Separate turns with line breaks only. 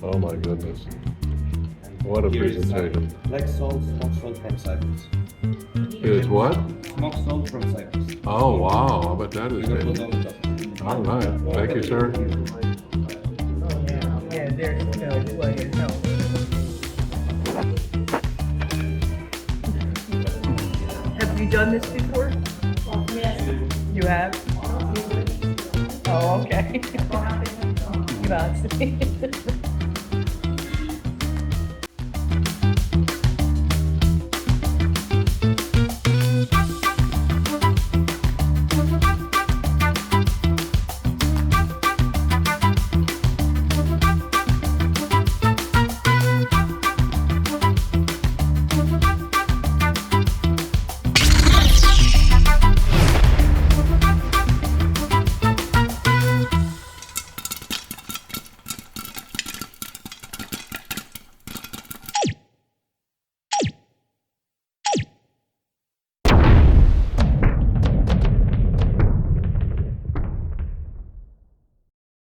Oh my goodness. What a presentation.
Black salt, smoked salt from Cyprus.
Here's what?
Smoked salt from Cyprus.
Oh, wow. I bet that is
We're gonna put
good.
on the top.
All right. Thank you, sir.
Yeah, there's no way in hell. Have you done this before?
Yes.
You have? Oh, okay. Grazie.